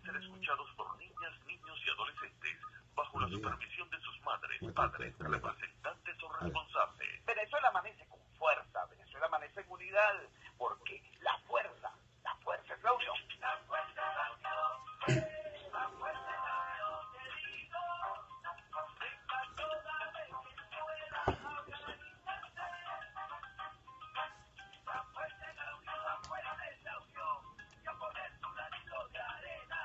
ser escuchados por niñas, niños y adolescentes bajo la supervisión de sus madres, padres, representantes o responsables. Venezuela amanece con fuerza, Venezuela amanece en unidad, porque la fuerza es la unión. La fuerza es la unión, la fuerza es la unión, te digo, venga toda Venezuela a organizarse. La fuerza es la unión, la fuerza es la unión, y a poner tu granito de arena,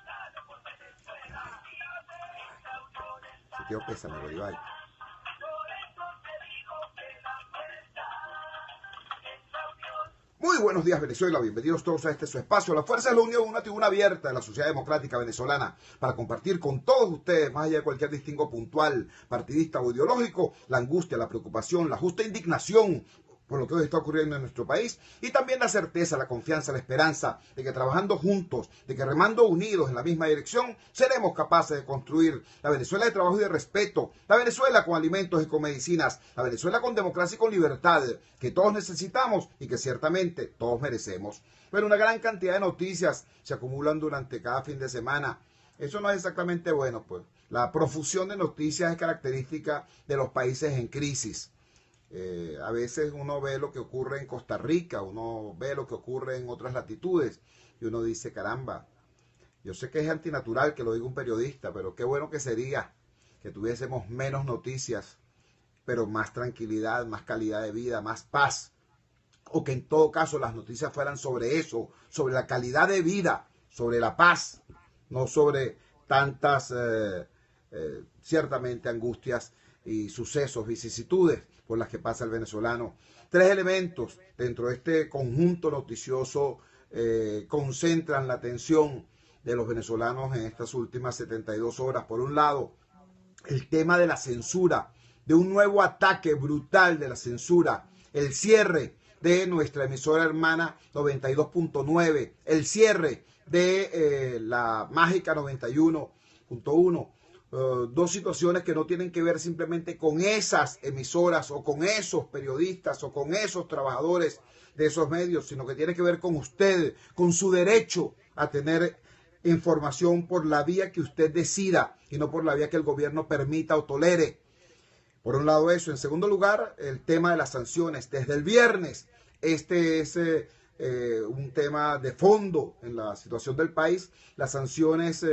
dale por Venezuela, y a ver esta unión está. Se quedó pésame, Bolívar. Muy buenos días, Venezuela. Bienvenidos todos a este su espacio. La Fuerza de la Unión, una tribuna abierta de la sociedad democrática venezolana para compartir con todos ustedes, más allá de cualquier distingo puntual, partidista o ideológico, la angustia, la preocupación, la justa indignación por lo que hoy está ocurriendo en nuestro país, y también la certeza, la confianza, la esperanza de que trabajando juntos, de que remando unidos en la misma dirección, seremos capaces de construir la Venezuela de trabajo y de respeto, la Venezuela con alimentos y con medicinas, la Venezuela con democracia y con libertad, que todos necesitamos y que ciertamente todos merecemos. Pero una gran cantidad de noticias se acumulan durante cada fin de semana. Eso no es exactamente bueno, pues. La profusión de noticias es característica de los países en crisis. A veces uno ve lo que ocurre en Costa Rica, uno ve lo que ocurre en otras latitudes y uno dice, caramba, yo sé que es antinatural que lo diga un periodista, pero qué bueno que sería que tuviésemos menos noticias, pero más tranquilidad, más calidad de vida, más paz, o que en todo caso las noticias fueran sobre eso, sobre la calidad de vida, sobre la paz, no sobre tantas ciertamente angustias y sucesos, vicisitudes por las que pasa el venezolano. Tres elementos dentro de este conjunto noticioso concentran la atención de los venezolanos en estas últimas 72 horas. Por un lado, el tema de la censura, de un nuevo ataque brutal de la censura, el cierre de nuestra emisora hermana 92.9, el cierre de la mágica 91.1, dos situaciones que no tienen que ver simplemente con esas emisoras o con esos periodistas o con esos trabajadores de esos medios, sino que tiene que ver con usted, con su derecho a tener información por la vía que usted decida y no por la vía que el gobierno permita o tolere. Por un lado eso. En segundo lugar, el tema de las sanciones. Desde el viernes, este es un tema de fondo en la situación del país. Las sanciones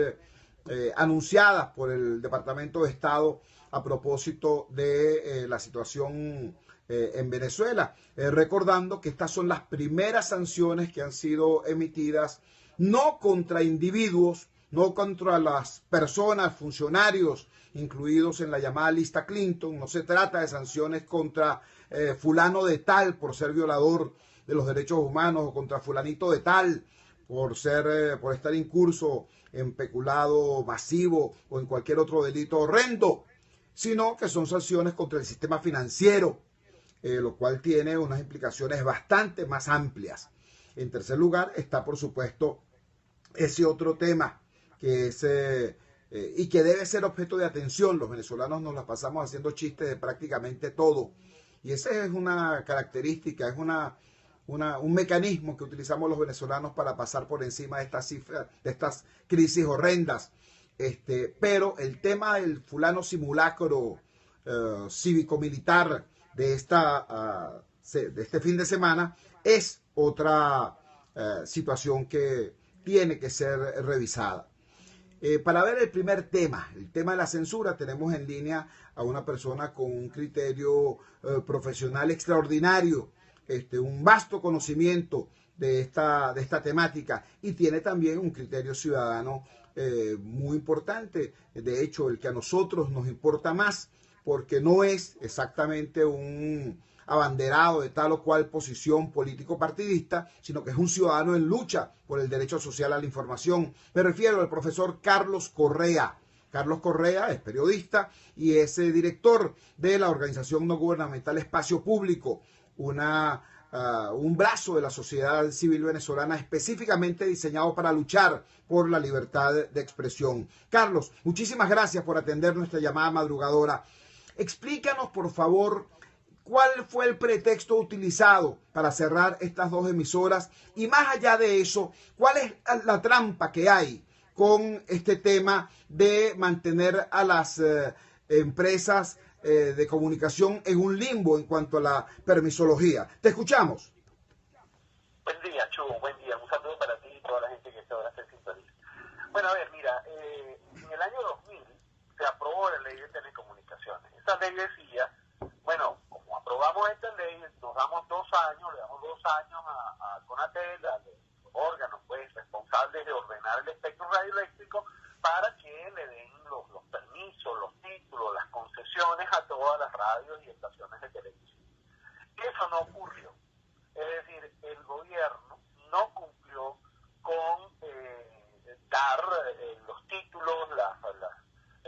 anunciadas por el Departamento de Estado a propósito de la situación en Venezuela. Recordando que estas son las primeras sanciones que han sido emitidas no contra individuos, no contra las personas, funcionarios incluidos en la llamada lista Clinton. No se trata de sanciones contra fulano de tal por ser violador de los derechos humanos o contra fulanito de tal por estar incurso en peculado masivo o en cualquier otro delito horrendo, sino que son sanciones contra el sistema financiero, lo cual tiene unas implicaciones bastante más amplias. En tercer lugar está, por supuesto, ese otro tema que es y que debe ser objeto de atención. Los venezolanos nos la pasamos haciendo chistes de prácticamente todo, y esa es una característica, es un mecanismo que utilizamos los venezolanos para pasar por encima de estas cifras, de estas crisis horrendas. Pero el tema del fulano simulacro cívico-militar de este fin de semana es otra situación que tiene que ser revisada. Para ver el primer tema, el tema de la censura, tenemos en línea a una persona con un criterio profesional extraordinario, un vasto conocimiento de esta temática, y tiene también un criterio ciudadano muy importante, de hecho el que a nosotros nos importa más, porque no es exactamente un abanderado de tal o cual posición político-partidista, sino que es un ciudadano en lucha por el derecho social a la información. Me refiero al profesor Carlos Correa. Carlos Correa es periodista y es director de la organización no gubernamental Espacio Público, un brazo de la sociedad civil venezolana específicamente diseñado para luchar por la libertad de expresión. Carlos, muchísimas gracias por atender nuestra llamada madrugadora. Explícanos, por favor, ¿cuál fue el pretexto utilizado para cerrar estas dos emisoras? Y más allá de eso, ¿cuál es la trampa que hay con este tema de mantener a las empresas de comunicación en un limbo en cuanto a la permisología. Te escuchamos. Buen día, Chu, buen día. Un saludo para ti y toda la gente que está ahora se sintoniza. Bueno, a ver, mira, en el año 2000 se aprobó la ley de telecomunicaciones. Esa ley decía, bueno, como aprobamos esta ley, nos damos 2 años, le damos 2 años a Conatel, a los órganos pues responsables de ordenar el espectro radioeléctrico, para que le den los permisos, los títulos, las concesiones a todas las radios y estaciones de televisión. Eso no ocurrió. Es decir, el gobierno no cumplió con dar los títulos,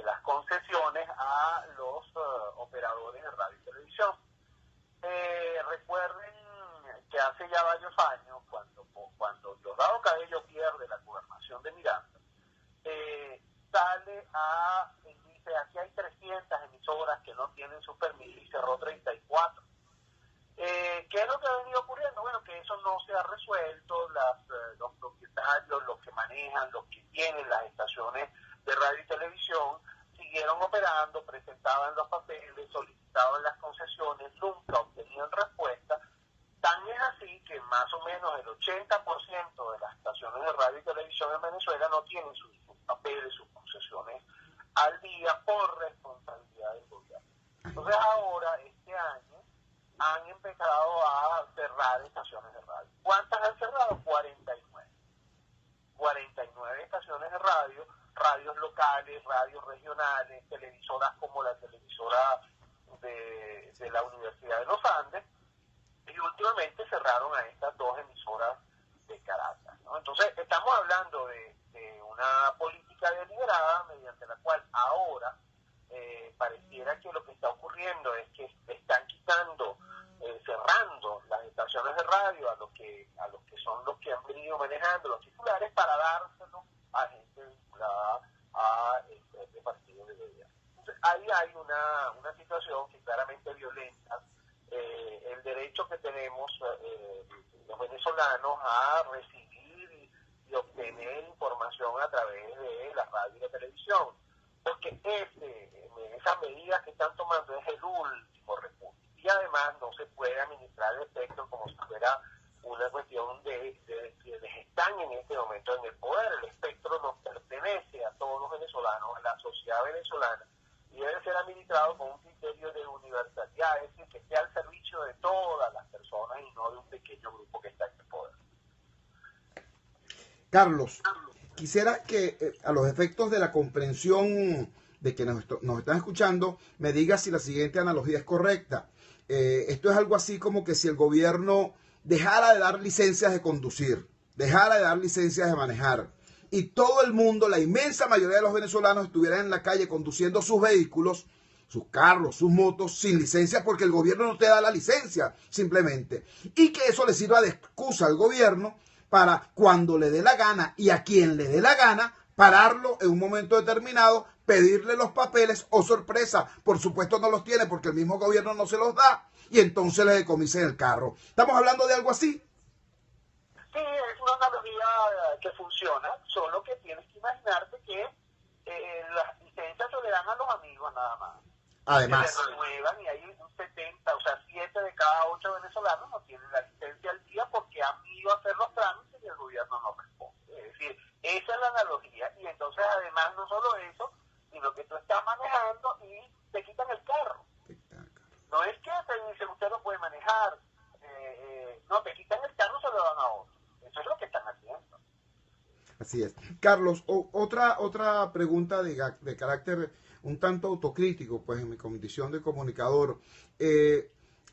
las concesiones a los operadores de radio y televisión. Recuerden que hace ya varios años, cuando Diosdado Cabello pierde la gobernación de Miranda, sale dice, aquí hay 300 emisoras que no tienen su permiso y cerró 34. ¿Qué es lo que ha venido ocurriendo? Bueno, que eso no se ha resuelto, los propietarios, los que manejan, los que tienen las estaciones de radio y televisión, siguieron operando, presentaban los papeles, solicitaban las concesiones, nunca obtenían respuesta. Tan es así que más o menos el 80% de las estaciones de radio y televisión en Venezuela no tienen sus papeles, sus concesiones al día por responsabilidad del gobierno. Entonces ahora, este año, han empezado a cerrar estaciones de radio. ¿Cuántas han cerrado? 49. 49 estaciones de radio, radios locales, radios regionales, televisoras como la televisora de la Universidad de los Andes, y últimamente cerraron a estas 2 emisoras de Caracas, ¿no? Entonces, estamos hablando de una política deliberada mediante la cual ahora pareciera que lo que está ocurriendo es que están quitando, cerrando las estaciones de radio a los que son los que han venido manejando los titulares para dárselo a gente vinculada a este partido de gobierno. Entonces, ahí hay una situación que claramente violenta el derecho que tenemos los venezolanos a recibir y obtener información a través de la radio y la televisión, porque esas medidas que están tomando es el último recurso, y además no se puede administrar el espectro como si fuera una cuestión de quienes están en este momento en el poder. El espectro nos pertenece a todos los venezolanos, a la sociedad venezolana, y debe ser administrado con un criterio de universalidad, es decir, que esté al servicio de todas las personas y no de un pequeño grupo que está en el poder. Carlos, quisiera que a los efectos de la comprensión de que nos están escuchando, me digas si la siguiente analogía es correcta. Esto es algo así como que si el gobierno dejara de dar licencias de conducir, dejara de dar licencias de manejar, y todo el mundo, la inmensa mayoría de los venezolanos, estuvieran en la calle conduciendo sus vehículos, sus carros, sus motos, sin licencia, porque el gobierno no te da la licencia, simplemente. Y que eso le sirva de excusa al gobierno para, cuando le dé la gana y a quien le dé la gana, pararlo en un momento determinado, pedirle los papeles, o sorpresa, por supuesto no los tiene porque el mismo gobierno no se los da, y entonces le decomisen el carro. ¿Estamos hablando de algo así? Sí, es una analogía que funciona, solo que tienes que imaginarte que las licencias se le dan a los amigos nada más. Además, se renuevan, y hay un 70, o sea, 7 de cada 8 venezolanos no tienen la licencia al día porque han ido a hacer los trámites y el gobierno no responde. Es decir, esa es la analogía, y entonces además no solo eso, sino que tú estás manejando y te quitan el carro. No es que te dicen usted no puede manejar, no, te quitan el carro, se lo dan a otro. Eso es lo que están haciendo. Así es. Carlos, otra pregunta de carácter un tanto autocrítico, pues en mi condición de comunicador.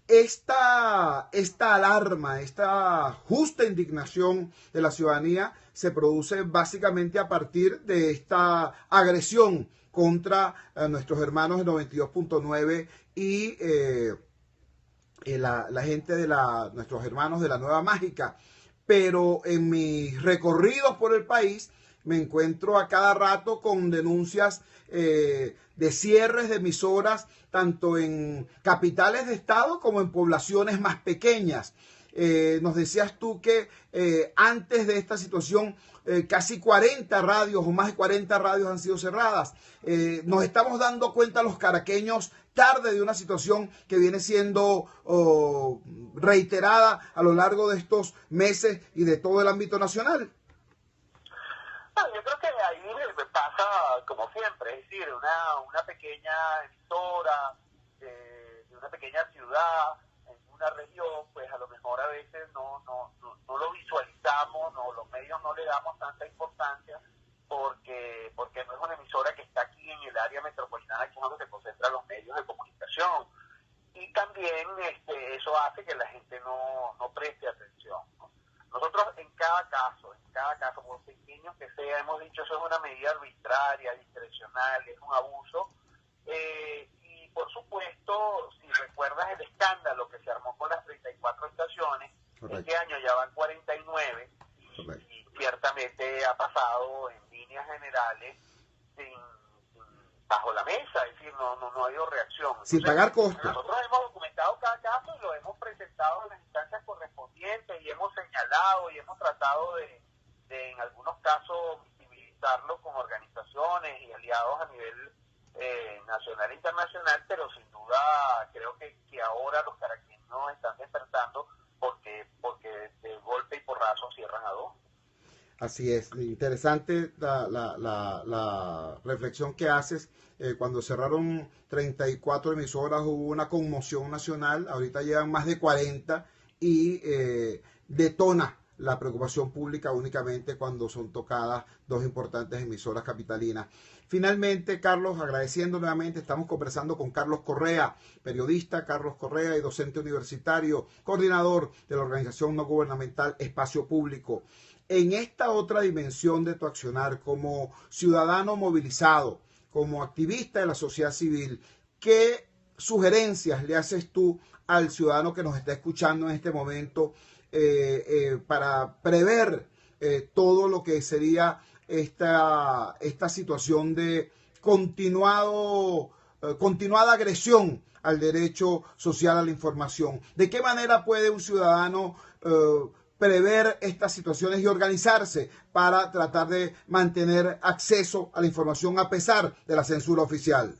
Esta alarma, esta justa indignación de la ciudadanía se produce básicamente a partir de esta agresión contra nuestros hermanos de 92.9 y la gente de nuestros hermanos de la Nueva Mágica. Pero en mis recorridos por el país me encuentro a cada rato con denuncias de cierres de emisoras, tanto en capitales de estado como en poblaciones más pequeñas. Nos decías tú que antes de esta situación casi 40 radios o más de 40 radios han sido cerradas. Nos estamos dando cuenta los caraqueños tarde de una situación que viene siendo reiterada a lo largo de estos meses y de todo el ámbito nacional. Bueno, yo creo que ahí pasa como siempre, es decir, una pequeña emisora de una pequeña ciudad, en una región, pues a lo mejor a veces no lo visualizamos, los medios no le damos tanta importancia porque no es una emisora que está aquí en el área metropolitana, que es donde se concentran los medios de comunicación. Y también eso hace que la gente no preste atención, ¿no? Nosotros en cada caso, por pequeño que sea, hemos dicho eso es una medida arbitraria, discrecional, es un abuso. Y por supuesto, si recuerdas el escándalo que se armó con las 34 estaciones, Correcto. este año ya van 49 y ciertamente ha pasado en líneas generales bajo la mesa, es decir, no ha habido reacción. Sin pagar costos. Nosotros hemos documentado cada caso y lo hemos presentado en las instancias correspondientes y hemos señalado y hemos tratado de en algunos casos visibilizarlo con organizaciones y aliados a nivel nacional e internacional, pero sin duda creo que ahora los caraqueños están despertando porque de golpe y porrazo cierran a dos. Así es, interesante la reflexión que haces. Cuando cerraron 34 emisoras hubo una conmoción nacional, ahorita llevan más de 40 y detona la preocupación pública únicamente cuando son tocadas dos importantes emisoras capitalinas. Finalmente, Carlos, agradeciendo nuevamente, estamos conversando con Carlos Correa, periodista Carlos Correa y docente universitario, coordinador de la organización no gubernamental Espacio Público. En esta otra dimensión de tu accionar como ciudadano movilizado, como activista de la sociedad civil, ¿qué sugerencias le haces tú al ciudadano que nos está escuchando en este momento para prever todo lo que sería esta situación de continuada agresión al derecho social a la información? ¿De qué manera puede un ciudadano prever estas situaciones y organizarse para tratar de mantener acceso a la información a pesar de la censura oficial?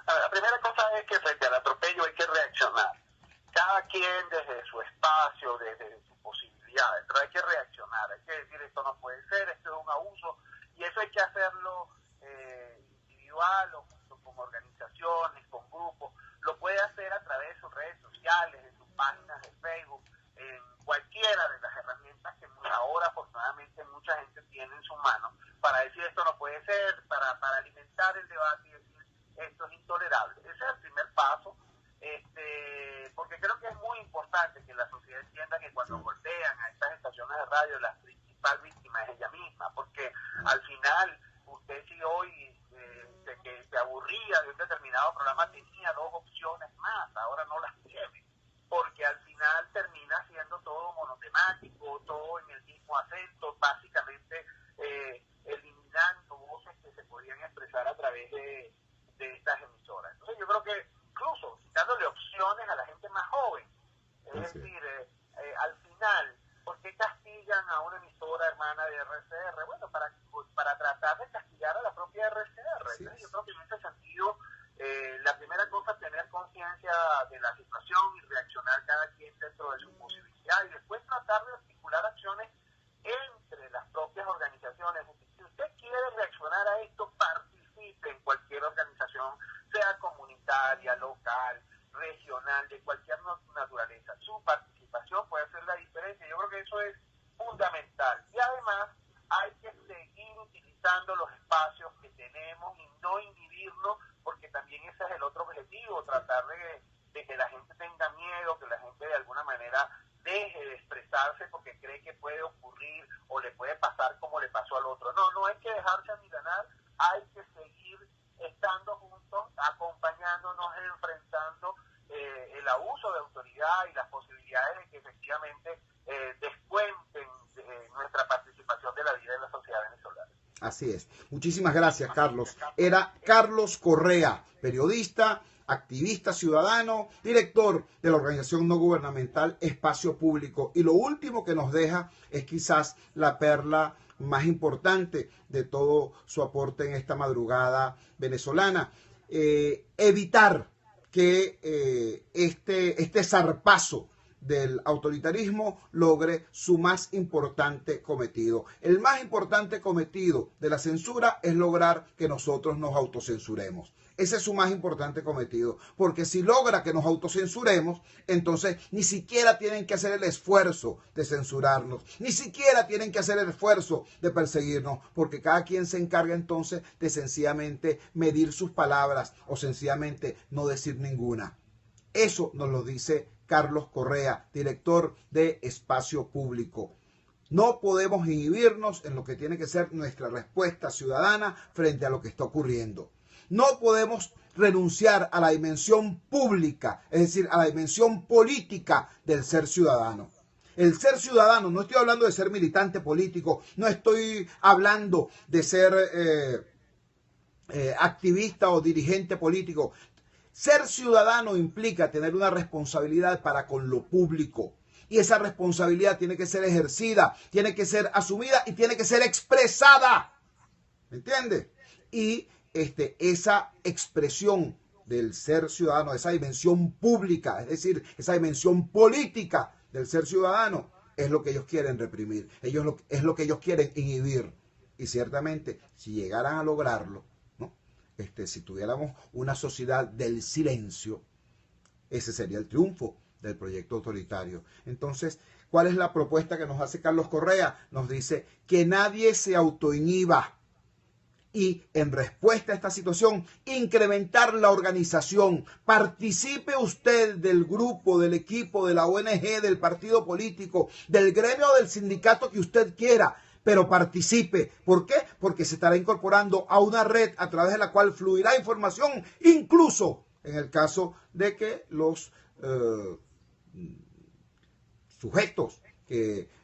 La primera cosa es que frente al atropello hay que reaccionar. Cada quien desde su espacio, desde sus posibilidades, pero hay que reaccionar, hay que decir esto no puede ser, esto es un abuso, y eso hay que hacerlo individual o junto con organizaciones, con grupos, lo puede hacer a través de sus redes sociales, de sus páginas de Facebook, en cualquiera de las herramientas que ahora afortunadamente mucha gente tiene en su mano para decir esto no puede ser, para alimentar el debate y decir esto es intolerable. Ese es el primer paso, porque creo que es muy importante que la sociedad entienda que cuando golpean a estas estaciones de radio la principal víctima es ella misma, porque al final usted si hoy se aburría de un determinado programa tenía dos opciones más, ahora no las tiene, porque al final termina siendo todo monotemático, todo en el mismo acento, básicamente eliminando voces que se podían expresar a través de estas emisoras. Entonces yo creo que incluso dándole opciones a la gente más joven, es decir, al final, ¿por qué castigan a una emisora hermana de RCR? Bueno, para tratar de castigar a la propia RCR. Entonces, yo creo que en ese sentido, la primera cosa es tener conciencia de la situación y reaccionar cada quien dentro de su posibilidad y después tratar de articular acciones entre las propias organizaciones. Si usted quiere reaccionar a esto, participe en cualquier organización, sea comunitaria, local, regional, de cualquier naturaleza. Su participación puede hacer la diferencia. Yo creo que eso es fundamental. Y además hay que seguir utilizando los espacios que tenemos y no inhibirnos, porque también ese es el otro objetivo, tratar de que la gente tenga miedo, que la gente de alguna manera deje de expresarse porque cree que puede ocurrir o le puede pasar como le pasó al otro. No hay que dejarse amilanar, hay que seguir estando juntos, acompañándonos, enfrentando el abuso de autoridad y las posibilidades de que efectivamente descuenten nuestra participación de la vida de la sociedad venezolana. Así es. Muchísimas gracias, Carlos. Era Carlos Correa, periodista, activista ciudadano, director de la organización no gubernamental Espacio Público. Y lo último que nos deja es quizás la perla más importante de todo su aporte en esta madrugada venezolana. Evitar que este zarpazo del autoritarismo logre su más importante cometido. El más importante cometido de la censura es lograr que nosotros nos autocensuremos. Ese es su más importante cometido, porque si logra que nos autocensuremos, entonces ni siquiera tienen que hacer el esfuerzo de censurarnos, ni siquiera tienen que hacer el esfuerzo de perseguirnos, porque cada quien se encarga entonces de sencillamente medir sus palabras o sencillamente no decir ninguna. Eso nos lo dice Carlos Correa, director de Espacio Público. No podemos inhibirnos en lo que tiene que ser nuestra respuesta ciudadana frente a lo que está ocurriendo. No podemos renunciar a la dimensión pública, es decir, a la dimensión política del ser ciudadano. El ser ciudadano, no estoy hablando de ser militante político, no estoy hablando de ser activista o dirigente político. Ser ciudadano implica tener una responsabilidad para con lo público. Y esa responsabilidad tiene que ser ejercida, tiene que ser asumida y tiene que ser expresada. ¿Me entiende? Y esa expresión del ser ciudadano, esa dimensión pública, es decir, esa dimensión política del ser ciudadano, es lo que ellos quieren reprimir, es lo que ellos quieren inhibir. Y ciertamente, si llegaran a lograrlo, ¿no? Si tuviéramos una sociedad del silencio, ese sería el triunfo del proyecto autoritario. Entonces, ¿cuál es la propuesta que nos hace Carlos Correa? Nos dice que nadie se autoinhiba. Y en respuesta a esta situación, incrementar la organización. Participe usted del grupo, del equipo, de la ONG, del partido político, del gremio o del sindicato que usted quiera, pero participe. ¿Por qué? Porque se estará incorporando a una red a través de la cual fluirá información, incluso en el caso de que los sujetos que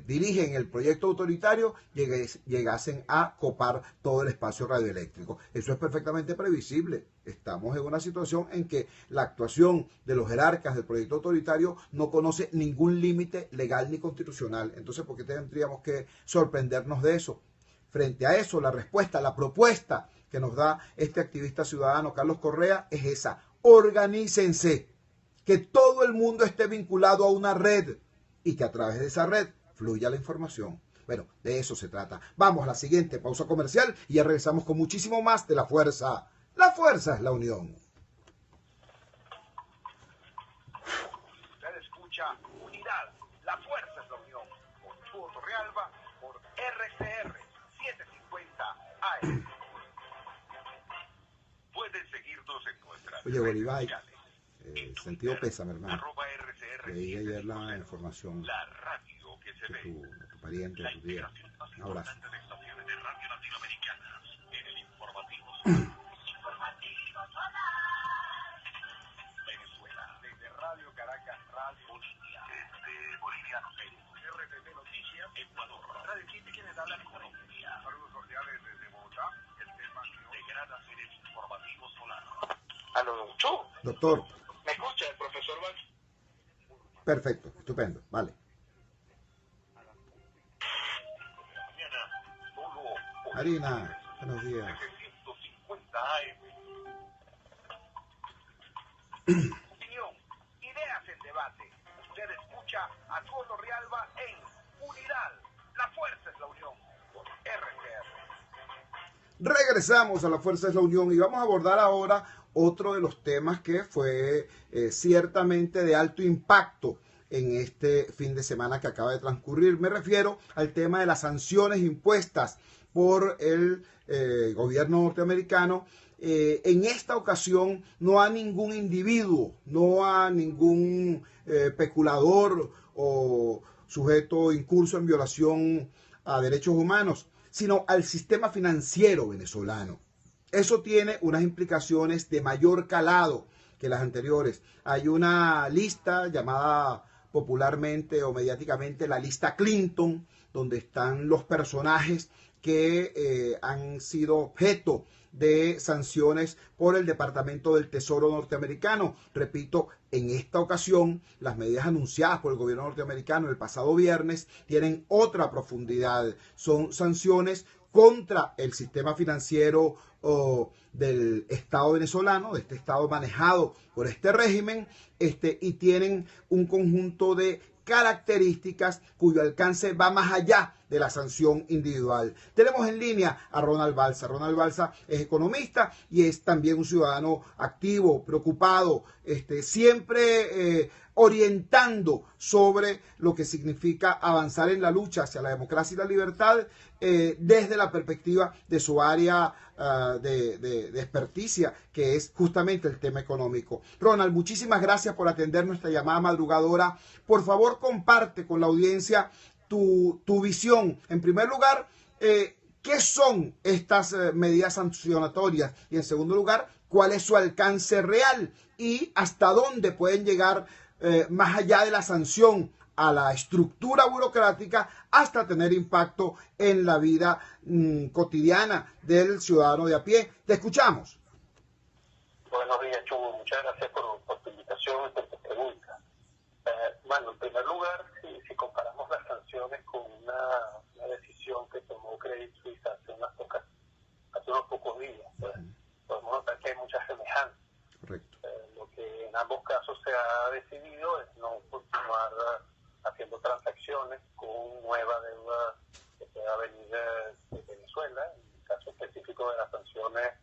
dirigen el proyecto autoritario llegasen a copar todo el espacio radioeléctrico. Eso es perfectamente previsible. Estamos en una situación en que la actuación de los jerarcas del proyecto autoritario no conoce ningún límite legal ni constitucional. Entonces, ¿por qué tendríamos que sorprendernos de eso? Frente a eso, la respuesta, la propuesta que nos da este activista ciudadano Carlos Correa es esa: organícense, que todo el mundo esté vinculado a una red y que a través de esa red fluya la información. Bueno, de eso se trata. Vamos a la siguiente pausa comercial y ya regresamos con muchísimo más de La Fuerza. La fuerza es la unión. Usted escucha Unidad, la fuerza es la unión, con Chuo Torrealba por RCR 750 AM. Pueden seguirnos en nuestras Oye, redes Bolívar, sociales. sentido pésame, hermano. @RCR Leí ayer la información La radio que se de ve. tu pariente, de La tu tía. integración más Un abrazo. importante de estaciones de radio latinoamericanas en el informativo. Venezuela. Desde Radio Caracas, Radio Bolivia. Desde Bolivia. Perú. RTT Noticias, Ecuador. Radio Quito, quienes hablan Colombia. Saludos cordiales desde Bogotá. El tema que hoy... Integradas en el informativo solar. Aló, Chu, Doctor, ¿me escucha el profesor Val? perfecto, estupendo, vale. Mañana, solo por Marina, buenos días. 750 AM. Opinión, ideas en debate. Usted escucha a Chuo Torrealba en Unidad, la fuerza es la unión, por RCR. Regresamos a La Fuerza es la Unión y vamos a abordar ahora otro de los temas que fue ciertamente de alto impacto en este fin de semana que acaba de transcurrir. Me refiero al tema de las sanciones impuestas por el gobierno norteamericano. En esta ocasión no a ningún individuo, no a ningún peculador o sujeto incurso en violación a derechos humanos, sino al sistema financiero venezolano. Eso tiene unas implicaciones de mayor calado que las anteriores. Hay una lista llamada popularmente o mediáticamente la lista Clinton, donde están los personajes que han sido objeto de sanciones por el Departamento del Tesoro norteamericano. Repito, en esta ocasión, las medidas anunciadas por el gobierno norteamericano el pasado viernes tienen otra profundidad. Son sanciones contra el sistema financiero del Estado venezolano, de este Estado manejado por este régimen, y tienen un conjunto de características cuyo alcance va más allá de la sanción individual. Tenemos en línea a Ronald Balsa. Ronald Balsa es economista y es también un ciudadano activo, preocupado, siempre orientando sobre lo que significa avanzar en la lucha hacia la democracia y la libertad desde la perspectiva de su área de experticia, que es justamente el tema económico. Ronald, muchísimas gracias por atender nuestra llamada madrugadora. Por favor, comparte con la audiencia tu visión. En primer lugar, ¿qué son estas medidas sancionatorias? Y en segundo lugar, ¿cuál es su alcance real? Y hasta dónde pueden llegar más allá de la sanción a la estructura burocrática hasta tener impacto en la vida cotidiana del ciudadano de a pie. Te escuchamos. Buenos días, Chugo. Muchas gracias por tu invitación y por tu pregunta. Bueno, en primer lugar, si comparamos las sanciones con una decisión que tomó Credit Suisse hace unos pocos días, pues, podemos notar que hay muchas semejanzas. Correcto. Lo que en ambos casos se ha decidido es no continuar haciendo transacciones con nueva deuda que pueda venir de Venezuela. En el caso específico de las sanciones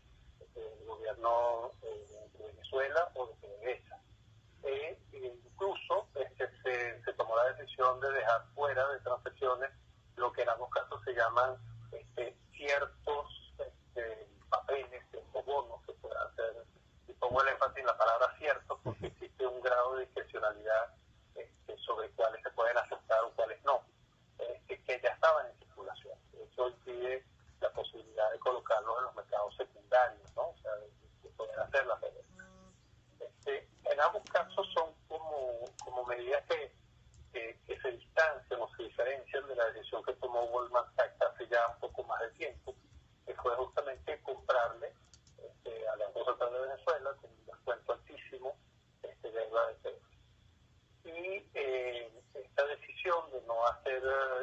del gobierno de Venezuela o de PDVSA. Incluso se tomó la decisión de dejar fuera de transacciones lo que en ambos casos se llaman ciertos papeles, ciertos bonos que puedan hacer. Y pongo el énfasis en la palabra cierto porque existe un grado de discrecionalidad sobre cuáles se pueden aceptar o cuáles no, que ya estaban en circulación. Eso impide la posibilidad de colocarlos en los mercados secundarios, ¿no? O sea, de poder hacer las medidas. En ambos casos son como medidas que se distancian o se diferencian de la decisión que tomó Goldman Sachs hace ya un poco más de tiempo, que fue justamente comprarle a la Banco Central de Venezuela con un descuento altísimo deuda de PDVSA. Y esta decisión de no hacer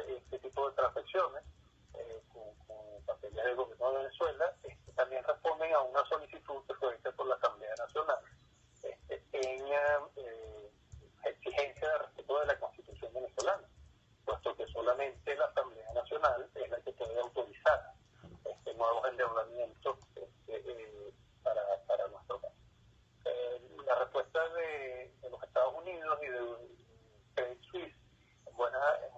este tipo de transacciones con papeles del gobierno de Venezuela también responden a una solicitud que fue hecha por la Asamblea Nacional en exigencia de respeto de la Constitución venezolana, puesto que solamente la Asamblea Nacional es la que puede autorizar nuevos endeudamientos para nuestro país. La respuesta de los Estados Unidos y de Credit Suisse en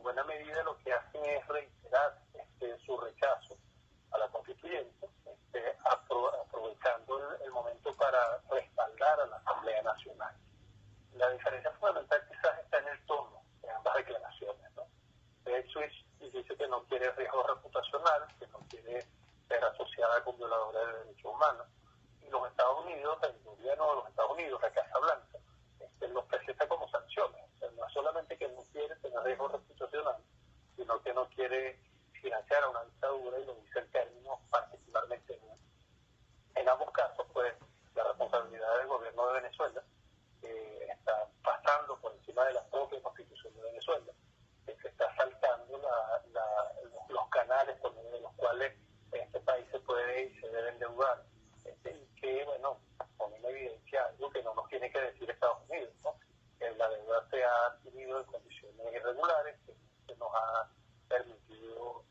buena medida lo que hacen es reiterar su rechazo a la constituyente, aprovechando el momento para respaldar a la Asamblea Nacional. La diferencia fundamental quizás está en el tono de ambas declaraciones, ¿no? Credit Suisse dice que no quiere riesgo reputacional, que no quiere ser asociada con violadores de derechos humanos, y los Estados Unidos, el gobierno de los Estados Unidos, la Casa Blanca, los presenta como sanciones. O sea, no es solamente que no quiere tener riesgo reputacional, sino que no quiere financiar a una dictadura, y lo dice en términos particularmente duros. En ambos casos, pues, la responsabilidad del gobierno de Venezuela está pasando por encima de la propia Constitución de Venezuela, que se está saltando los canales por medio de los cuales este país se puede y se debe endeudar, y que, bueno, pone en evidencia algo que no nos tiene que decir Estados Unidos, ¿no? Que la deuda se ha adquirido en condiciones irregulares, que nos ha permitido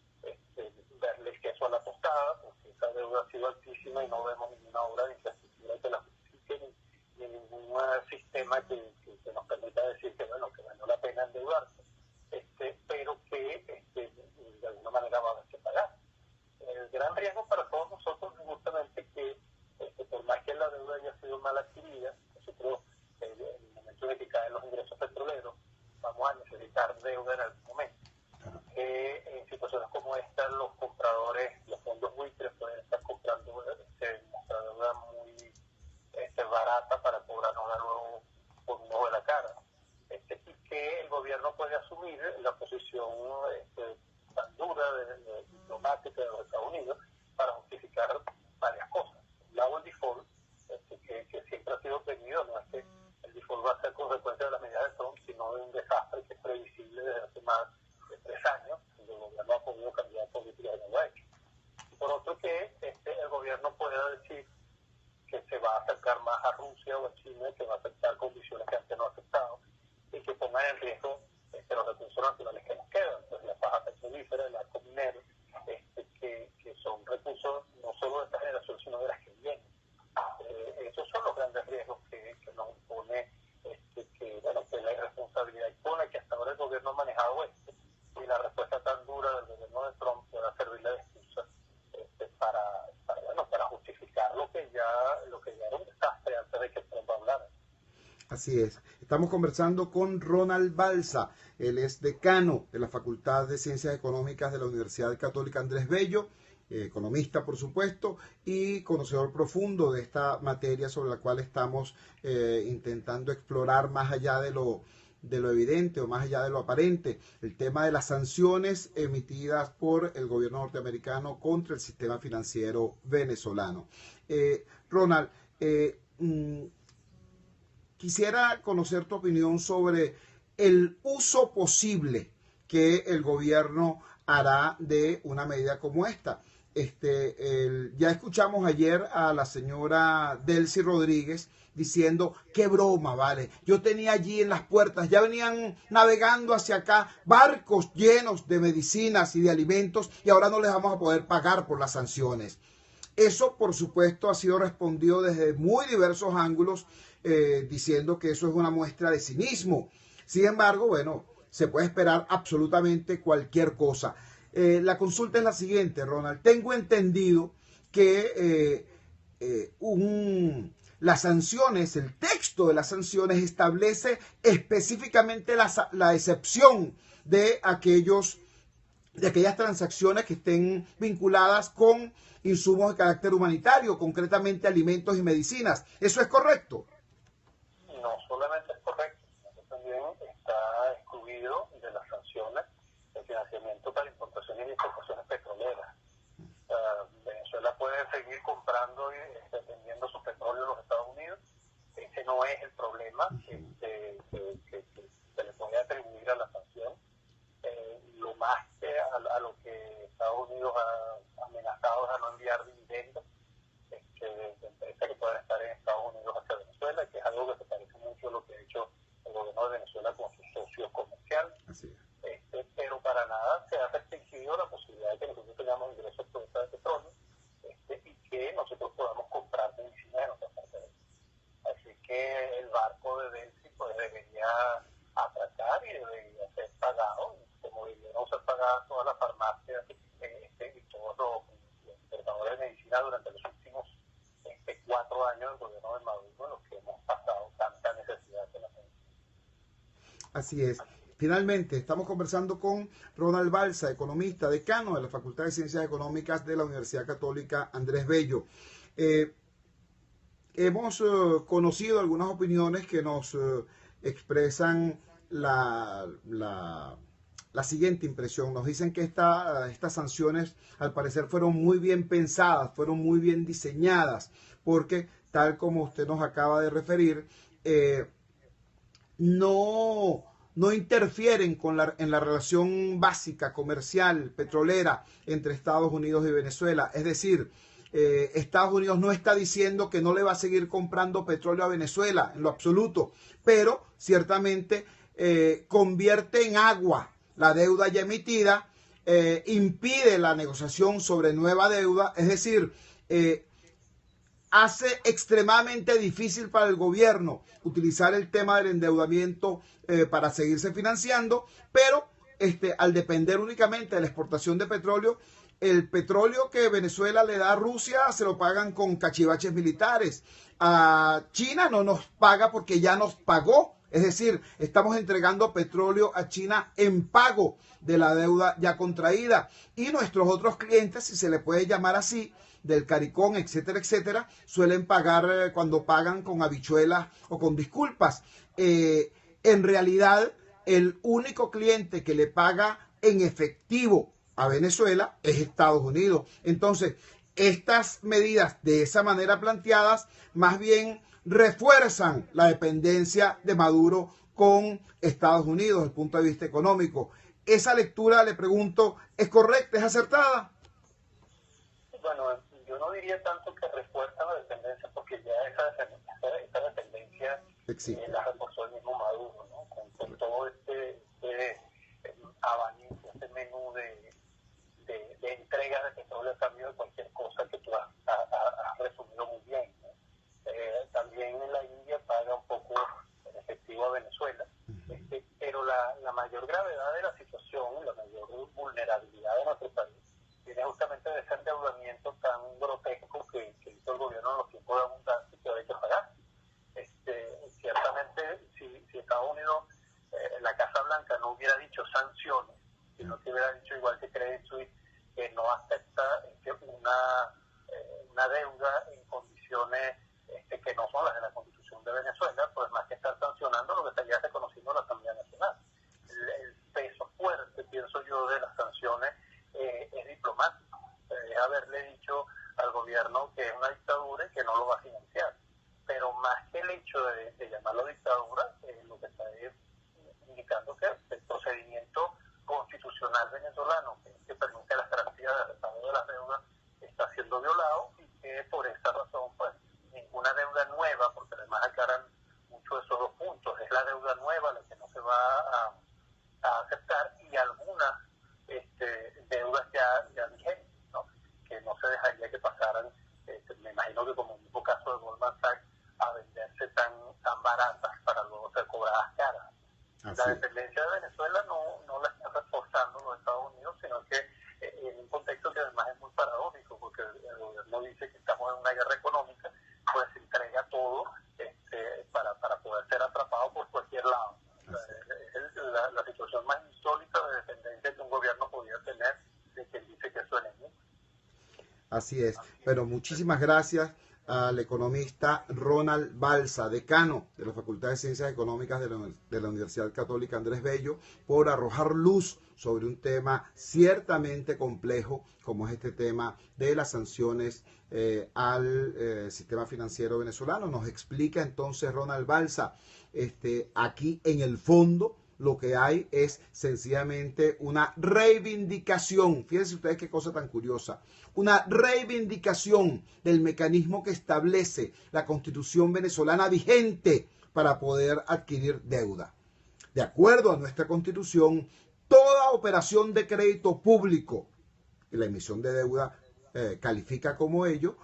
verle queso a la tostada, porque esa deuda ha sido altísima y no vemos ninguna obra de infraestructura que la justifique, ni ningún sistema que nos permita decir que valió la pena endeudarse, pero que de alguna manera va a haber que pagar. El gran riesgo para todos nosotros es justamente que por más que la deuda haya sido mal adquirida, nosotros en el momento de que caen los ingresos petroleros vamos a necesitar deuda en algún momento. En situaciones como esta, los compradores, los fondos buitres pueden estar comprando nuestra deuda muy barata para cobrarnos de nuevo por un ojo de la cara. Y que el gobierno puede asumir la posición acercar más a Rusia o a China, que va a aceptar condiciones que antes no ha aceptado, y que pongan en riesgo los recursos naturales que nos quedan, pues la faja petrolífera, el arco minero, que son recursos no solo de esta generación, sino de las que vienen. Esos son los grandes riesgos que nos impone que la irresponsabilidad impone que hasta ahora el gobierno ha manejado esto, y la respuesta tan dura del gobierno de Trump va a servirle de excusa para justificar lo que ya era un desastre antes de que Trump hablara. Así es. Estamos conversando con Ronald Balsa. Él es decano de la Facultad de Ciencias Económicas de la Universidad Católica Andrés Bello, economista por supuesto, y conocedor profundo de esta materia sobre la cual estamos intentando explorar más allá de lo evidente o más allá de lo aparente, el tema de las sanciones emitidas por el gobierno norteamericano contra el sistema financiero venezolano. Ronald, quisiera conocer tu opinión sobre el uso posible que el gobierno hará de una medida como esta. Ya escuchamos ayer a la señora Delcy Rodríguez diciendo, qué broma, vale, yo tenía allí en las puertas, ya venían navegando hacia acá barcos llenos de medicinas y de alimentos y ahora no les vamos a poder pagar por las sanciones. Eso, por supuesto, ha sido respondido desde muy diversos ángulos, diciendo que eso es una muestra de cinismo. Sin embargo, bueno, se puede esperar absolutamente cualquier cosa. La consulta es la siguiente, Ronald. Tengo entendido que las sanciones, el texto de las sanciones establece específicamente la excepción de aquellas transacciones que estén vinculadas con insumos de carácter humanitario, concretamente alimentos y medicinas. ¿Eso es correcto? No solamente es correcto, sino que también está excluido de las sanciones el financiamiento para importaciones y exportaciones petroleras. Venezuela puede seguir comprando y vendiendo su petróleo a los Estados Unidos. Ese no es el problema que se le puede atribuir a la sanción. Lo más que a lo que Estados Unidos ha amenazado es a no enviar dividendos de empresas que puedan estar en Estados Unidos hacia Venezuela, que es algo que se parece mucho a lo que ha hecho el gobierno de Venezuela con sus socios comerciales. Pero para nada se ha restringido la posibilidad de que nosotros tengamos ingresos por venta de petróleo y que nosotros podamos comprar medicinas en otras partes del mundo. Así que el barco de Delcy pues debería atracar y debería ser pagado, como debieron ser pagadas todas las farmacias y todos los importadores de medicina durante los últimos 4 años del gobierno de Maduro, en los que hemos pasado tanta necesidad de la medicina. Así es. Finalmente, estamos conversando con Ronald Balsa, economista, decano de la Facultad de Ciencias Económicas de la Universidad Católica Andrés Bello. Hemos conocido algunas opiniones que nos expresan la siguiente impresión. Nos dicen que estas sanciones, al parecer, fueron muy bien pensadas, fueron muy bien diseñadas, porque, tal como usted nos acaba de referir, no interfieren en la relación básica, comercial, petrolera entre Estados Unidos y Venezuela. Es decir, Estados Unidos no está diciendo que no le va a seguir comprando petróleo a Venezuela, en lo absoluto, pero ciertamente convierte en agua la deuda ya emitida, impide la negociación sobre nueva deuda, es decir, hace extremadamente difícil para el gobierno utilizar el tema del endeudamiento para seguirse financiando, pero al depender únicamente de la exportación de petróleo, el petróleo que Venezuela le da a Rusia se lo pagan con cachivaches militares. A China no nos paga porque ya nos pagó. Es decir, estamos entregando petróleo a China en pago de la deuda ya contraída. Y nuestros otros clientes, si se le puede llamar así, del CARICOM, etcétera, etcétera, suelen pagar cuando pagan con habichuelas o con disculpas. En realidad, el único cliente que le paga en efectivo a Venezuela es Estados Unidos. Entonces, estas medidas de esa manera planteadas, más bien refuerzan la dependencia de Maduro con Estados Unidos desde el punto de vista económico. ¿Esa lectura, le pregunto, es correcta, es acertada? Bueno, yo yo no diría tanto que refuerza la dependencia, porque ya esa dependencia existe. la reforzó el mismo Maduro, ¿no? Con todo este abanico, este menú de entregas de petróleo a cambio de cualquier cosa que tú has resumido muy bien, ¿no? También en la India paga un poco en efectivo a Venezuela, pero la mayor gravedad de la situación, la mayor vulnerabilidad de nuestro país, viene justamente de ese endeudamiento tan grotesco que hizo el gobierno en los tiempos de abundancia y que ahora hay que pagar. Ciertamente, si Estados Unidos, la Casa Blanca no hubiera dicho sanciones, sino que hubiera dicho, igual que Credit Suisse, que no acepta una deuda en condiciones que no son las de la Constitución de Venezuela, pues más que estar sancionando, lo que estaría reconociendo la Asamblea Nacional. El peso fuerte, pienso yo, de las sanciones es diplomático. Es haberle dicho al gobierno que es una dictadura y que no lo va a financiar. Pero más que el hecho de llamarlo dictadura, lo que está indicando que el procedimiento constitucional venezolano que permite las garantías de repago de las deudas está siendo violado, y que por esa razón, pues, ninguna deuda nueva, porque además aclaran mucho de esos dos puntos, es la deuda nueva la que no se va a aceptar, y algunas deudas ya vigentes, ¿no? Que no se dejaría que pasaran, me imagino que como en el mismo caso de Goldman Sachs, a venderse tan baratas para luego ser cobradas caras. La dependencia de Venezuela no la está reforzando los Estados Unidos, sino que en un contexto que además es muy paradójico, porque el gobierno dice que estamos en una guerra económica, pues se entrega todo para poder ser atrapado por cualquier lado. Es la situación más insólita de dependencia que un gobierno podría tener de quien dice que es su enemigo. Así es, pero muchísimas gracias al economista Ronald Balsa, decano de la Facultad de Ciencias Económicas de la Universidad Católica Andrés Bello, por arrojar luz sobre un tema ciertamente complejo como es este tema de las sanciones al sistema financiero venezolano. Nos explica entonces Ronald Balsa, aquí en el fondo lo que hay es sencillamente una reivindicación. Fíjense ustedes qué cosa tan curiosa. Una reivindicación del mecanismo que establece la Constitución venezolana vigente para poder adquirir deuda. De acuerdo a nuestra Constitución, toda operación de crédito público, y la emisión de deuda califica como ello,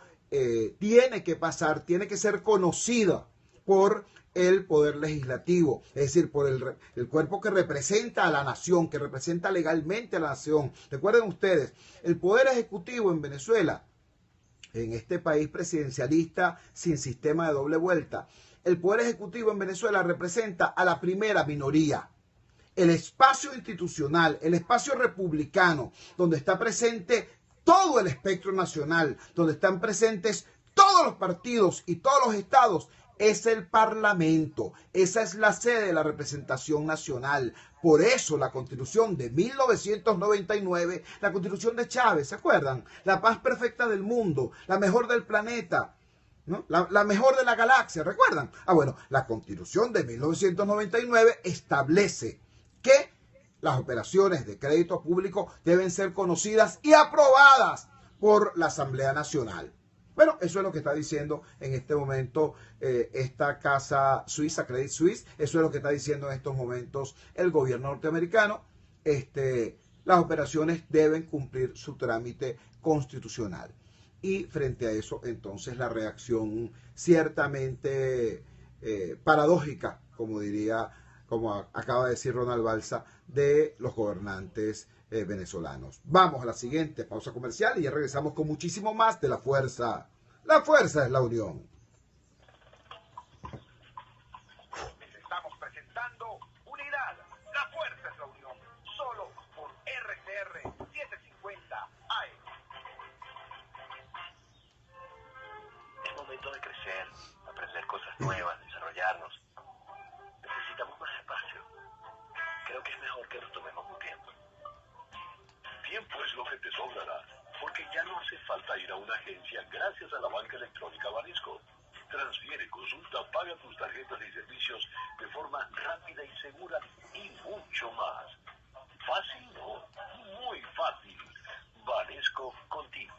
tiene que ser conocida por el Poder Legislativo, es decir, por el cuerpo que representa a la nación, que representa legalmente a la nación. Recuerden ustedes, el Poder Ejecutivo en Venezuela, en este país presidencialista sin sistema de doble vuelta, el Poder Ejecutivo en Venezuela representa a la primera minoría. El espacio institucional, el espacio republicano, donde está presente todo el espectro nacional, donde están presentes todos los partidos y todos los estados, es el Parlamento. Esa es la sede de la representación nacional. Por eso la Constitución de 1999, la Constitución de Chávez, ¿se acuerdan? La paz perfecta del mundo, la mejor del planeta, ¿no? La mejor de la galaxia, ¿recuerdan? Bueno, la Constitución de 1999 establece que las operaciones de crédito público deben ser conocidas y aprobadas por la Asamblea Nacional. Bueno, eso es lo que está diciendo en este momento esta casa suiza, Credit Suisse. Eso es lo que está diciendo en estos momentos el gobierno norteamericano. Las operaciones deben cumplir su trámite constitucional. Y frente a eso, entonces, la reacción ciertamente paradójica, como acaba de decir Ronald Balsa, de los gobernantes venezolanos. Vamos a la siguiente pausa comercial y ya regresamos con muchísimo más de La Fuerza. La fuerza es la unión. Les estamos presentando Unidad. La fuerza es la unión. Solo por RTR 750 AM. Es momento de crecer, aprender cosas nuevas, desarrollarnos. Necesitamos más espacio. Creo que es mejor que nos tomemos un tiempo. Tiempo es lo que te sobrará, porque ya no hace falta ir a una agencia gracias a la banca electrónica Banesco. Transfiere, consulta, paga tus tarjetas y servicios de forma rápida y segura y mucho más. Fácil no, muy fácil. Banesco contigo.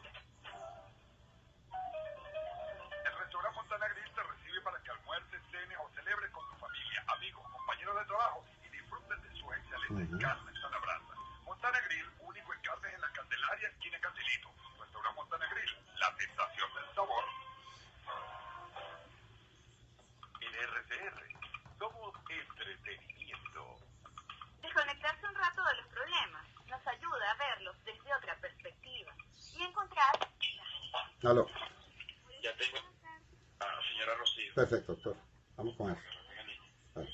Aló. Ya tengo a señora Rocío. Perfecto, doctor. Vamos con eso. Vale.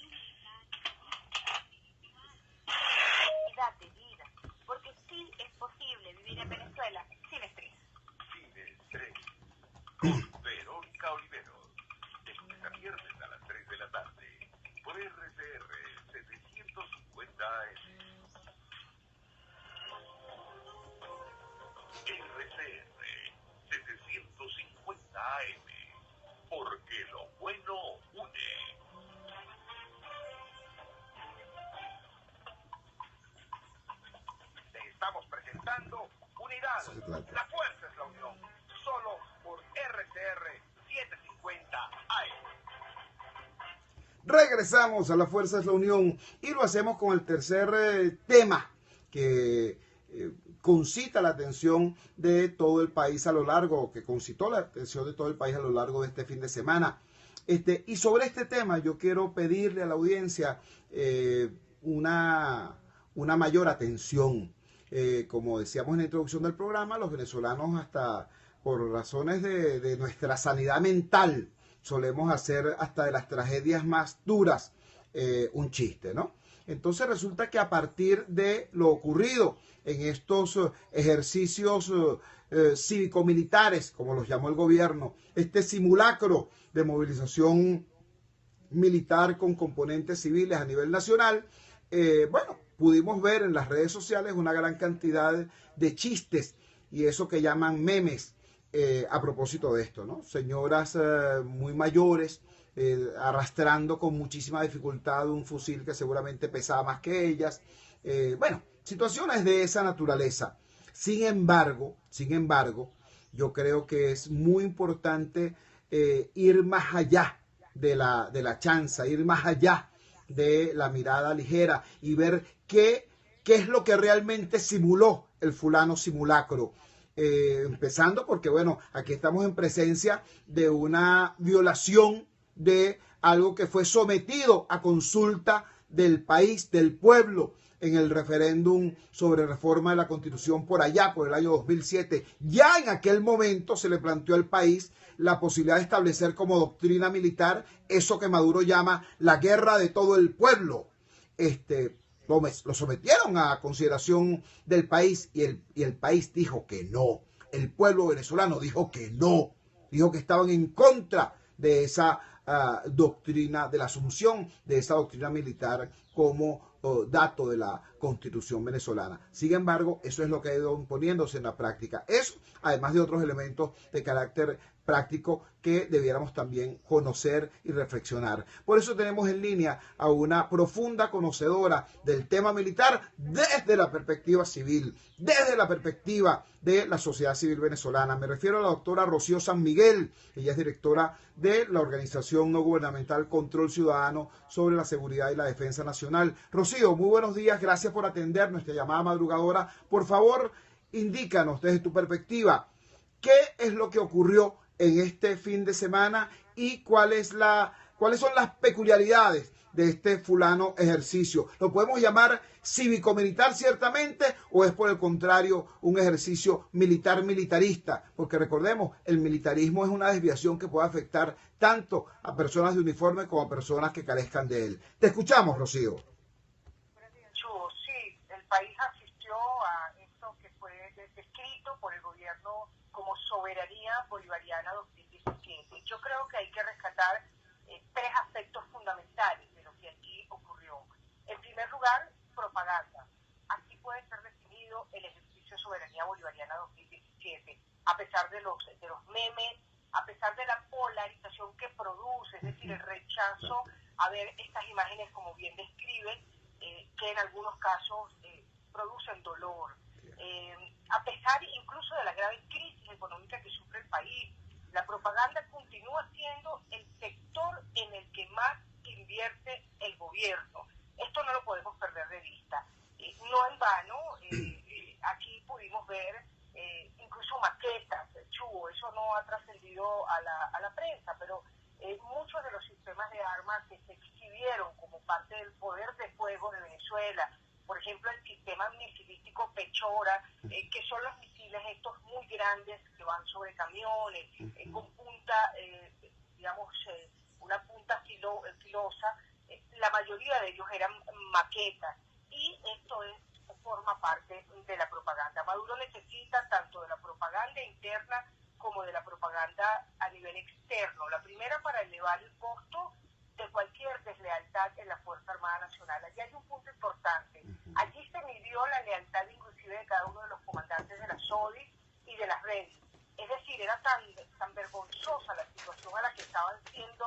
Date vida, porque sí es posible vivir en Venezuela sin estrés. Sin estrés. Con Verónica Olivero. De lunes a viernes a las 3 de la tarde. Por RCR 750 AM. RCR 750 AM. Porque lo bueno une. Te estamos presentando Unidad. Eso se trata. La fuerza es la unión. Solo por RCR 750 AM. Regresamos a La Fuerza es la Unión y lo hacemos con el tercer tema que concita la atención de todo el país a lo largo, que concitó la atención de todo el país a lo largo de este fin de semana. Y sobre este tema yo quiero pedirle a la audiencia una mayor atención. Como decíamos en la introducción del programa, los venezolanos hasta por razones de nuestra sanidad mental solemos hacer hasta de las tragedias más duras un chiste, ¿no? Entonces resulta que a partir de lo ocurrido en estos ejercicios cívico-militares, como los llamó el gobierno, este simulacro de movilización militar con componentes civiles a nivel nacional, bueno, pudimos ver en las redes sociales una gran cantidad de chistes y eso que llaman memes a propósito de esto, ¿no? Señoras muy mayores arrastrando con muchísima dificultad un fusil que seguramente pesaba más que ellas. Bueno, situaciones de esa naturaleza. Sin embargo, yo creo que es muy importante ir más allá de la chanza, ir más allá de la mirada ligera y ver qué es lo que realmente simuló el fulano simulacro. Empezando porque, bueno, aquí estamos en presencia de una violación de algo que fue sometido a consulta del país, del pueblo, en el referéndum sobre reforma de la Constitución por allá, por el año 2007. Ya en aquel momento se le planteó al país la posibilidad de establecer como doctrina militar eso que Maduro llama la guerra de todo el pueblo. Lo sometieron a consideración del país y el país dijo que no. El pueblo venezolano dijo que no. Dijo que estaban en contra de esa doctrina, de la asunción de esa doctrina militar como dato de la Constitución venezolana. Sin embargo, eso es lo que ha ido imponiéndose en la práctica. Eso, además de otros elementos de carácter práctico que debiéramos también conocer y reflexionar. Por eso tenemos en línea a una profunda conocedora del tema militar desde la perspectiva civil, desde la perspectiva de la sociedad civil venezolana. Me refiero a la doctora Rocío San Miguel. Ella es directora de la organización no gubernamental Control Ciudadano sobre la Seguridad y la Defensa Nacional. Rocío, muy buenos días. Gracias por atender nuestra llamada madrugadora. Por favor, indícanos desde tu perspectiva qué es lo que ocurrió en este fin de semana y cuáles son las peculiaridades de este fulano ejercicio. ¿Lo podemos llamar cívico-militar ciertamente o es por el contrario un ejercicio militarista? Porque recordemos, el militarismo es una desviación que puede afectar tanto a personas de uniforme como a personas que carezcan de él. Te escuchamos, Rocío. Sí, el país asistió a esto que fue descrito por el gobierno como soberanía bolivariana 2017. Yo creo que hay que rescatar tres aspectos fundamentales de lo que aquí ocurrió. En primer lugar, propaganda. Así puede ser definido el ejercicio de soberanía bolivariana 2017, a pesar de los memes, a pesar de la polarización que produce, es decir, el rechazo a ver estas imágenes como bien describen, que en algunos casos produce grandes que van sobre camiones, con punta, una punta filosa. La mayoría de ellos eran maquetas, y esto forma parte de la propaganda. Maduro necesita tanto de la propaganda interna como de la propaganda a nivel externo. La primera, para elevar el costo de cualquier deslealtad en la Fuerza Armada Nacional. Allí hay un punto importante. Allí se midió la lealtad inclusive de cada uno de los comandantes de la SODI y de las redes. Es decir, era tan vergonzosa la situación a la que estaban siendo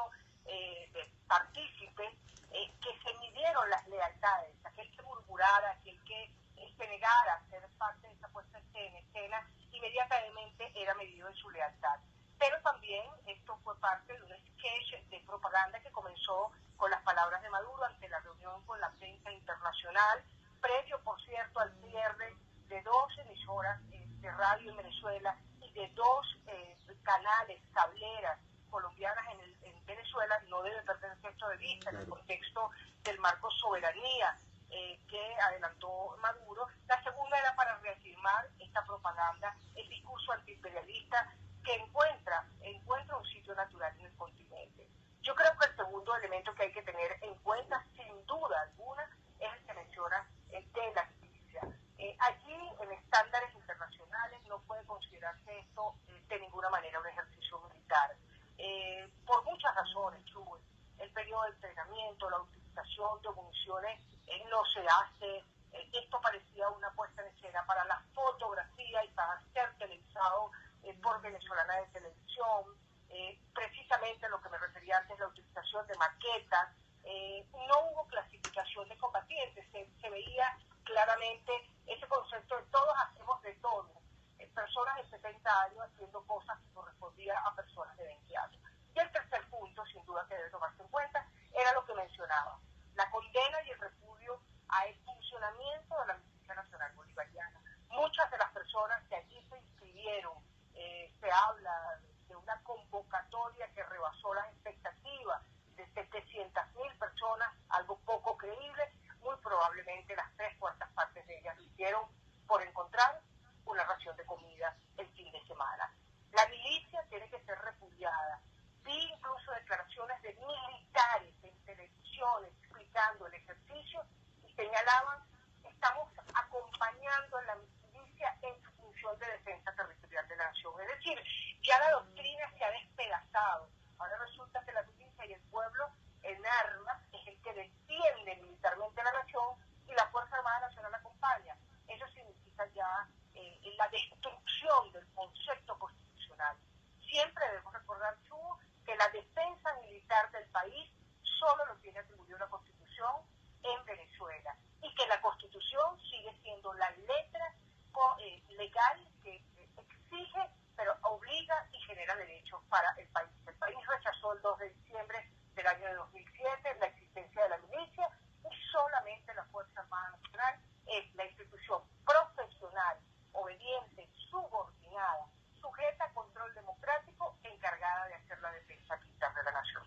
partícipes, que se midieron las lealtades. Aquel que murmurara, aquel que se negara a ser parte de esa puesta en escena, inmediatamente era medido en su lealtad. Pero también esto fue parte de un sketch de propaganda que comenzó con las palabras de Maduro ante la reunión con la prensa internacional, previo, por cierto, al cierre de 2 emisoras de radio en Venezuela y de 2 canales, cableras colombianas en Venezuela. No debe perderse esto de vista en el contexto del marco soberanía que adelantó Maduro. La segunda era para reafirmar esta propaganda, el discurso antiimperialista que encuentra un sitio natural en el continente. Yo creo que el segundo elemento que hay que tener en cuenta, sin duda alguna, es el que menciona de la milicia. Allí, en estándares internacionales, no puede considerarse esto de ninguna manera un ejercicio militar. Por muchas razones, Chuy. El periodo de entrenamiento, la utilización de municiones no se hace. Esto parecía una puesta en escena para la fotografía y para ser televisado por Venezolana de Televisión. Precisamente lo que me refería antes, la utilización de maquetas. No hubo clasificación de combatientes. Se veía claramente ese concepto de todos hacemos de todo. Personas de 70 años haciendo cosas que correspondían a personas de 20 años. Y el tercer punto, sin duda que debe tomarse en cuenta, era lo que mencionaba: la condena y el repudio a el funcionamiento de la Milicia Nacional Bolivariana. Muchas de las personas que allí se inscribieron, se habla de una convocatoria que rebasó las expectativas de 700.000 personas, algo poco creíble. Muy probablemente las 3/4 partes de ellas lo hicieron por encontrar una ración de comida el fin de semana. La milicia tiene que ser repudiada. Vi incluso declaraciones de militares en televisión explicando el ejercicio y señalaban: estamos acompañando a la milicia en su función de defensa territorial de la nación. Es decir, ya la doctrina se ha despedazado. Ahora resulta que la milicia y el pueblo en armas es el que defiende militarmente a la nación, y la Fuerza Armada Nacional acompaña. Eso significa ya la destrucción del concepto constitucional. Siempre debemos recordar, Chu, que la defensa militar del país solo lo tiene atribuido la Constitución en Venezuela, y que la Constitución sigue siendo la letra legal que exige, pero obliga y genera derechos para el país. El país rechazó el 2 de diciembre del año de 2007 la existencia de la milicia, y solamente la Fuerza Armada Nacional es la institución profesional, obediente, subordinada, sujeta a control democrático, encargada de hacer la defensa militar de la nación.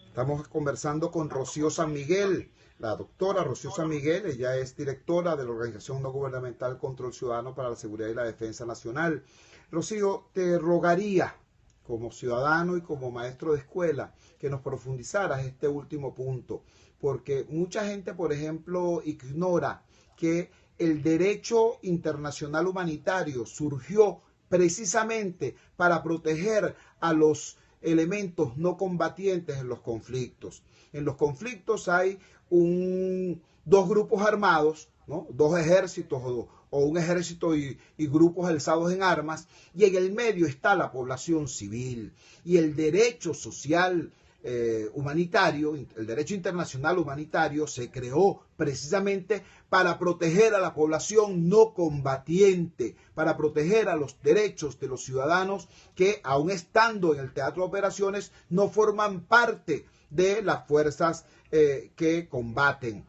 Estamos conversando con Rocío San Miguel, la doctora Rocío San Miguel. Ella es directora de la Organización No Gubernamental Control Ciudadano para la Seguridad y la Defensa Nacional. Rocío, te rogaría, como ciudadano y como maestro de escuela, que nos profundizaras este último punto, porque mucha gente, por ejemplo, ignora que el derecho internacional humanitario surgió precisamente para proteger a los elementos no combatientes en los conflictos. En los conflictos hay dos grupos armados, ¿no? Dos ejércitos o un ejército y grupos alzados en armas, y en el medio está la población civil. Y el derecho social humanitario, el derecho internacional humanitario se creó precisamente para proteger a la población no combatiente, para proteger a los derechos de los ciudadanos que, aun estando en el teatro de operaciones, no forman parte de las fuerzas que combaten.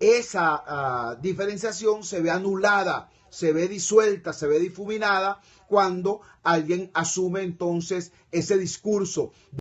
Esa diferenciación se ve anulada, se ve disuelta, se ve difuminada cuando alguien asume entonces ese discurso